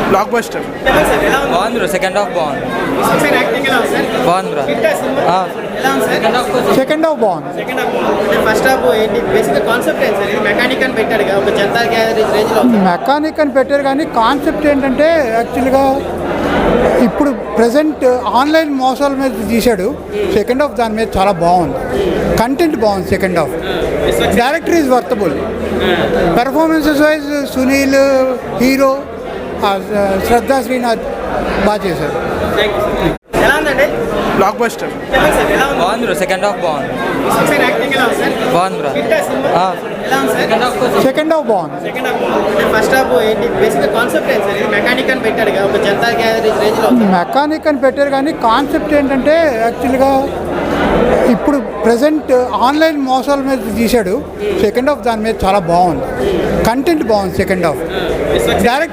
Block buster. బాగుంది bro, second half బాగుంది. బాగుంది బ్రో. సెకండ్ హాఫ్ బాగుంది. ఫస్ట్ హాఫ్ ఏంటి బేసిక్ కాన్సెప్ట్ ఏంటి సార్? మెకానిక్ అని పెట్టాడు కదా, ఒక జనతా గ్యారేజ్ రేంజ్ లో. మెకానిక్ అని పెట్టారు కానీ కాన్సెప్ట్ ఏంటంటే యాక్చువల్గా ఇప్పుడు ప్రజెంట్ ఆన్లైన్ మోసాల మీద తీశాడు. సెకండ్ హాఫ్ దాని మీద చాలా బాగుంది, కంటెంట్ బాగుంది. Second half director is worthable. Performances wise Sunil hero, Shraddha Srinath బాగా చేశారు. ఎలా ఉందండి? Blockbuster. బాగుంది బ్రో, సెకండ్ హాఫ్ బాగుంది. యాక్టింగ్ ఎలా ఉంది సార్? బాగుంది బ్రో. ఎలా ఉంది సార్? సెకండ్ హాఫ్ బాగుంది. ఫస్ట్ హాఫ్ ఏంటి బేసిక్ కాన్సెప్ట్ ఏంటి సార్? మెకానిక్ అని పెట్టాడు కదా, ఒక జనతా గ్యారేజ్ రేంజ్ లో. మెకానిక్ అని పెట్టారు కానీ కాన్సెప్ట్ ఏంటంటే యాక్చువల్గా ఇప్పుడు ప్రజెంట్ ఆన్లైన్ మోసాల మీద తీశాడు. సెకండ్ హాఫ్ దాని మీద చాలా బాగుంది, కంటెంట్ బాగుంది. Second half direct